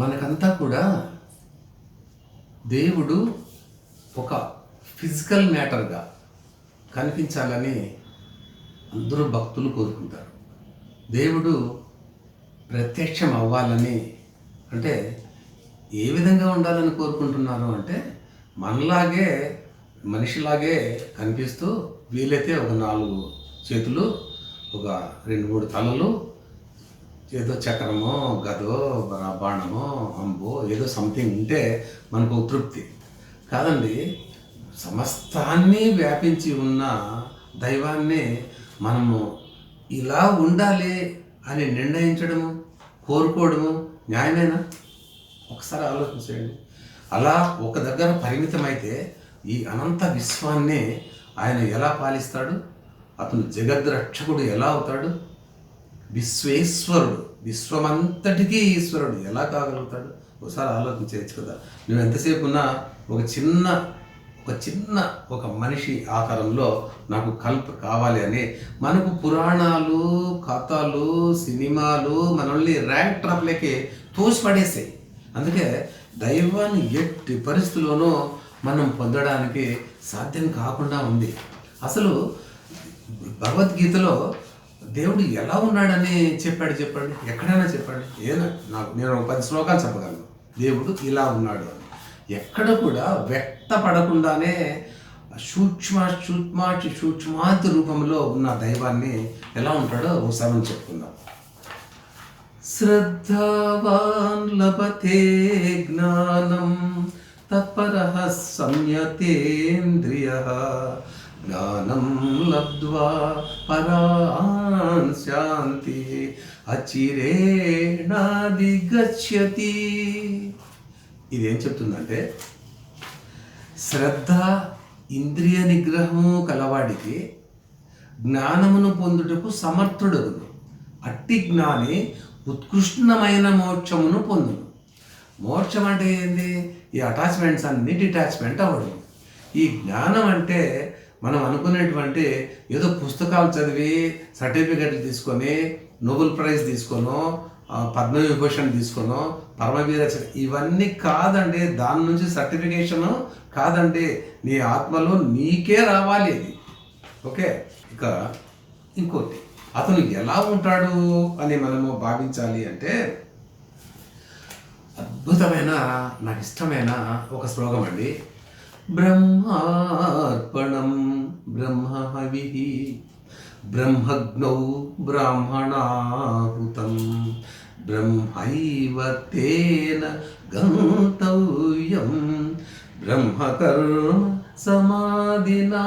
మనకంతా కూడా దేవుడు ఒక ఫిజికల్ మ్యాటర్గా కనిపించాలని అందరూ భక్తులు కోరుకుంటారు. దేవుడు ప్రత్యక్షం అవ్వాలని అంటే ఏ విధంగా ఉండాలని కోరుకుంటున్నారు అంటే మనలాగే మనిషిలాగే కనిపిస్తూ వీలైతే ఒక 4 చేతులు, ఒక 2-3 తలలు, ఏదో చక్రమో గదో బాణమో అంబో ఏదో సంథింగ్ ఉంటే మనకు తృప్తి కాదండి. సమస్తాన్ని వ్యాపించి ఉన్న దైవాన్ని మనము ఇలా ఉండాలి అని నిర్ణయించడము, కోరుకోవడము న్యాయమేనా? ఒకసారి ఆలోచించండి. అలా ఒక దగ్గర పరిమితమైతే ఈ అనంత విశ్వాన్ని ఆయన ఎలా పాలిస్తాడు? అతను జగద్రక్షకుడు ఎలా అవుతాడు? విశ్వేశ్వరుడు, విశ్వమంతటికీ ఈశ్వరుడు ఎలా కాగలుగుతాడు? ఒకసారి ఆలోచించవచ్చు కదా. నువ్వు ఎంతసేపు ఉన్నా ఒక చిన్న మనిషి ఆకారంలో నాకు కావాలి అని మనకు పురాణాలు, కథలు, సినిమాలు మనల్ని ర్యాంక్ ట్రాప్లకి తోసిపడేసాయి. అందుకే దైవాన్ని ఎట్టి పరిస్థితుల్లోనూ మనం పొందడానికి సాధ్యం కాకుండా ఉంది. అసలు భగవద్గీతలో దేవుడు ఎలా ఉన్నాడని చెప్పండి, ఎక్కడైనా చెప్పండి. నేను 10 శ్లోకాలు చెప్పగలను దేవుడు ఇలా ఉన్నాడు అని. ఎక్కడ కూడా వ్యక్తపడకుండానే సూక్ష్మాతి రూపంలో ఉన్న దైవాన్ని ఎలా ఉంటాడో ఒకసారి మనం చెప్పుకుందాం. శ్రద్ధావాన్ లభతే జ్ఞానం తత్పరః సంయతేంద్రియః జ్ఞానం లబ్ధ్వా పరాన్ శాంతి అచిరేణాధిగచ్చతి. ఇదేం చెప్తుందంటే శ్రద్ధ, ఇంద్రియ నిగ్రహము కలవాడికి జ్ఞానమును పొందుటకు సమర్థుడగును. అట్టి జ్ఞాని ఉత్కృష్టమైన మోక్షమును పొందును. మోక్షం అంటే ఏంది? ఈ అటాచ్మెంట్స్ అన్ని డిటాచ్మెంట్ అవ్వడం. ఈ జ్ఞానం అంటే మనం అనుకునేటువంటి ఏదో పుస్తకాలు చదివి సర్టిఫికెట్లు తీసుకొని, నోబెల్ ప్రైజ్ తీసుకోనో, పద్మవిభూషణ్ తీసుకోనో, పరమవీర ఇవన్నీ కాదండి. దాని నుంచి సర్టిఫికేషను కాదండి, నీ ఆత్మలో నీకే రావాలి ఇది. ఓకే. ఇక ఇంకోటి, అతను ఎలా ఉంటాడు అని మనము భావించాలి అంటే అద్భుతమైన, నాకు ఇష్టమైన ఒక శ్లోకం అండి. బ్రహ్మార్పణం బ్రహ్మహవిః బ్రహ్మగ్నౌ బ్రాహ్మణాహుతం బ్రహ్మైవ తేన గంతవ్యం బ్రహ్మకర్మ సమాధినా.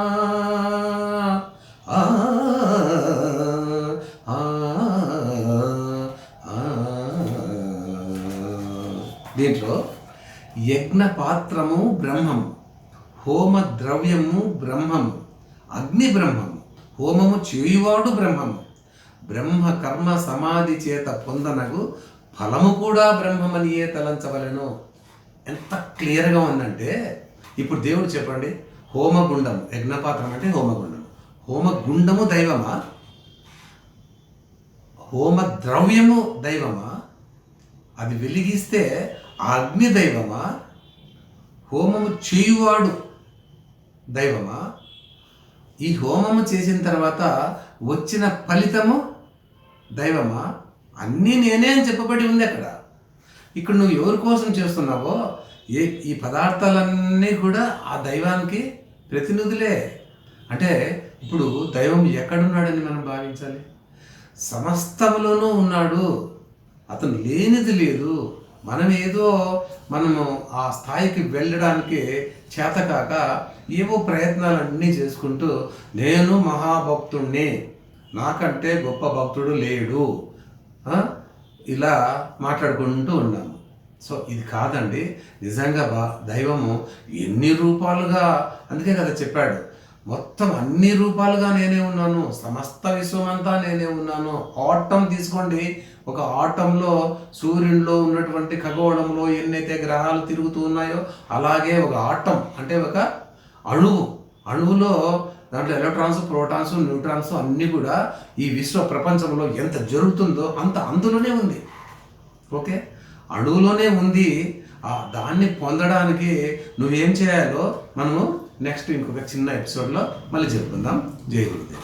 దీంట్లో యజ్ఞ పాత్రము బ్రహ్మము, హోమ ద్రవ్యము బ్రహ్మము, అగ్ని బ్రహ్మము, హోమము చేయువాడు బ్రహ్మము, బ్రహ్మ కర్మ సమాధి చేత పొందనగు ఫలము కూడా బ్రహ్మమనియే తలంచవలెను. ఎంత క్లియర్గా ఉందంటే, ఇప్పుడు దేవుడు చెప్పండి, హోమగుండము, యజ్ఞపాత్రం అంటే హోమగుండము, హోమగుండము దైవమా? హోమ ద్రవ్యము దైవమా? అది వెలిగిస్తే ఆ అగ్ని దైవమా? హోమము చేయువాడు దైవమా? ఈ హోమము చేసిన తర్వాత వచ్చిన ఫలితము దైవమా? అన్నీ నేనే అని చెప్పబడి ఉంది అక్కడ. ఇక్కడ నువ్వు ఎవరి కోసం చేస్తున్నావో ఈ పదార్థాలన్నీ కూడా ఆ దైవానికి ప్రతినిధులే. అంటే ఇప్పుడు దైవం ఎక్కడున్నాడని మనం భావించాలి? సమస్తములోనూ ఉన్నాడు. అతను లేనిది లేదు. మనము ఆ స్థాయికి వెళ్ళడానికి చేతకాక ఏవో ప్రయత్నాలన్నీ చేసుకుంటూ నేను మహాభక్తుణ్ణి, నాకంటే గొప్ప భక్తుడు లేడు, ఇలా మాట్లాడుకుంటూ ఉన్నాము. సో ఇది కాదండి. నిజంగా దైవము ఎన్ని రూపాలుగా, అందుకే కదా చెప్పాడు, మొత్తం అన్ని రూపాలుగా నేనే ఉన్నాను, సమస్త విశ్వమంతా నేనే ఉన్నాను. ఆటం తీసుకోండి, ఒక ఆటంలో సూర్యునిలో ఉన్నటువంటి ఖగోళంలో ఎన్నైతే గ్రహాలు తిరుగుతూ ఉన్నాయో అలాగే ఒక ఆటం అంటే ఒక అణువులో దాంట్లో ఎలక్ట్రాన్స్, ప్రోటాన్స్, న్యూట్రాన్స్ అన్నీ కూడా ఈ విశ్వ ప్రపంచంలో ఎంత జరుగుతుందో అంత అందులోనే ఉంది. ఓకే. అణువులోనే ఉంది. దాన్ని పొందడానికి నువ్వేం చేయాలో మనము నెక్స్ట్ ఇంకొక చిన్న ఎపిసోడ్లో మళ్ళీ చెప్పుకుందాం. జై గురుదేవ్.